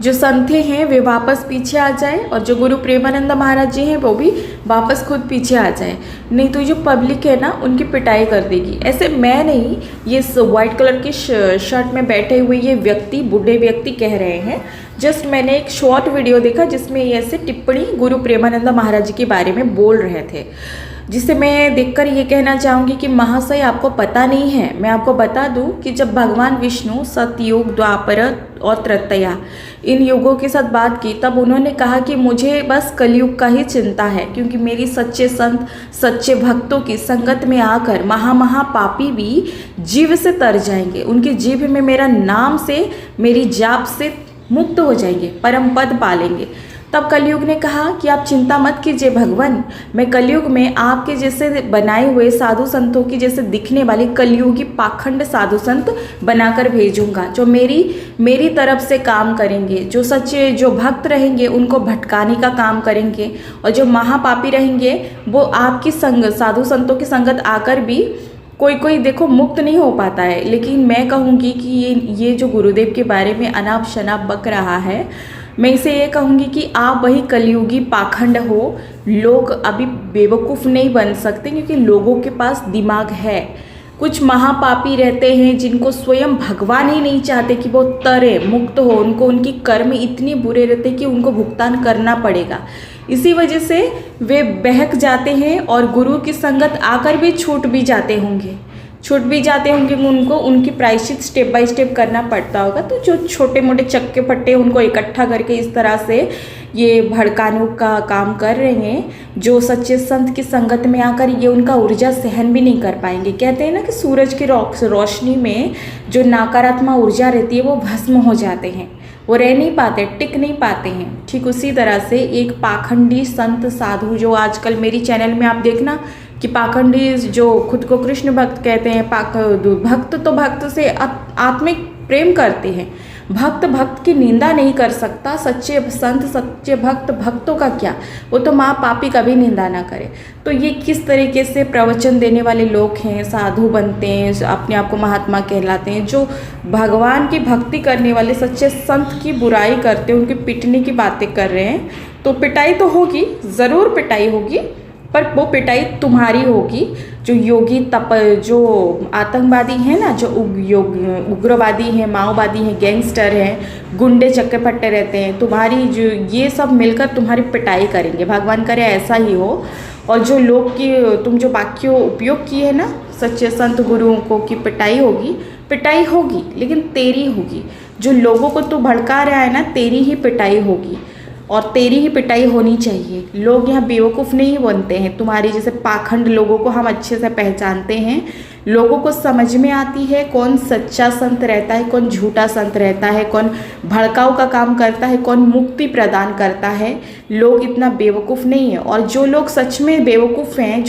जो संथे हैं वे वापस पीछे आ जाए और जो गुरु प्रेमानंद महाराज जी हैं वो भी वापस खुद पीछे आ जाए, नहीं तो जो पब्लिक है ना उनकी पिटाई कर देगी। ऐसे मैं नहीं, ये वाइट कलर की शर्ट में बैठे हुए ये व्यक्ति, बूढ़े व्यक्ति कह रहे हैं। जस्ट मैंने एक शॉर्ट वीडियो देखा जिसमें ये ऐसे टिप्पणी गुरु प्रेमानंद महाराज जी के बारे में बोल रहे थे, जिसे मैं देखकर ये कहना चाहूँगी कि महाशय आपको पता नहीं है। मैं आपको बता दूँ कि जब भगवान विष्णु सतयुग, द्वापर और त्रेता इन युगों के साथ बात की, तब उन्होंने कहा कि मुझे बस कलयुग का ही चिंता है, क्योंकि मेरी सच्चे संत, सच्चे भक्तों की संगत में आकर महापापी भी जीव से तर जाएंगे। उनकी जीभ में मेरा नाम से, मेरी जाप से मुक्त हो जाएंगे, परम पद पालेंगे। तब कलयुग ने कहा कि आप चिंता मत कीजिए भगवान, मैं कलयुग में आपके जैसे बनाए हुए साधु संतों की जैसे दिखने वाले कलयुगी पाखंड साधु संत बनाकर भेजूंगा, जो मेरी तरफ से काम करेंगे, जो सच्चे जो भक्त रहेंगे उनको भटकाने का काम करेंगे, और जो महापापी रहेंगे वो आपकी संग साधु संतों की संगत आकर भी कोई देखो मुक्त नहीं हो पाता है। लेकिन मैं कहूँगी कि ये जो गुरुदेव के बारे में अनाप शनाप बक रहा है, मैं इसे ये कहूँगी कि आप वही कलयुगी पाखंड हो। लोग अभी बेवकूफ़ नहीं बन सकते, क्योंकि लोगों के पास दिमाग है। कुछ महापापी रहते हैं जिनको स्वयं भगवान ही नहीं चाहते कि वो तरे, मुक्त हो, उनको उनकी कर्म इतनी बुरे रहते कि उनको भुगतान करना पड़ेगा। इसी वजह से वे बहक जाते हैं और गुरु की संगत आकर भी छूट भी जाते होंगे उनको उनकी प्रायश्चित स्टेप बाय स्टेप करना पड़ता होगा। तो जो छोटे मोटे चक्के पट्टे उनको इकट्ठा करके इस तरह से ये भड़काने का काम कर रहे हैं, जो सच्चे संत की संगत में आकर ये उनका ऊर्जा सहन भी नहीं कर पाएंगे। कहते हैं ना कि सूरज की रोशनी में जो नकारात्मक ऊर्जा रहती है वो भस्म हो जाते हैं, वो रह नहीं पाते, टिक नहीं पाते हैं। ठीक उसी तरह से एक पाखंडी संत साधु, जो आजकल मेरी चैनल में आप देखना कि पाखंडी जो खुद को कृष्ण भक्त कहते हैं, भक्त तो भक्त से आत्मिक प्रेम करते हैं, भक्त की निंदा नहीं कर सकता। सच्चे संत, सच्चे भक्त, भक्तों का क्या, वो तो माँ पापी का भी निंदा ना करे। तो ये किस तरीके से प्रवचन देने वाले लोग हैं, साधु बनते हैं, अपने आप को महात्मा कहलाते हैं, जो भगवान की भक्ति करने वाले सच्चे संत की बुराई करते हैं, उनकी पिटने की बातें कर रहे हैं। तो पिटाई तो होगी, ज़रूर पिटाई होगी, पर वो पिटाई तुम्हारी होगी। जो योगी जो आतंकवादी हैं ना, जो उग्रवादी हैं, माओवादी हैं, गैंगस्टर हैं, गुंडे चक्के फट्टे रहते हैं, तुम्हारी जो ये सब मिलकर तुम्हारी पिटाई करेंगे। भगवान करे ऐसा ही हो। और जो लोग की तुम जो वाक्य उपयोग किए ना सच्चे संत गुरुओं को कि पिटाई होगी, लेकिन तेरी होगी। जो लोगों को तू भड़का रहा है ना, तेरी ही पिटाई होगी और तेरी ही पिटाई होनी चाहिए। लोग यहाँ बेवकूफ़ नहीं बनते हैं, तुम्हारी जैसे पाखंड लोगों को हम अच्छे से पहचानते हैं। लोगों को समझ में आती है कौन सच्चा संत रहता है, कौन झूठा संत रहता है, कौन भड़काऊ का काम करता है, कौन मुक्ति प्रदान करता है। लोग इतना बेवकूफ़ नहीं है। और जो लोग सच में बेवकूफ़ हैं, जो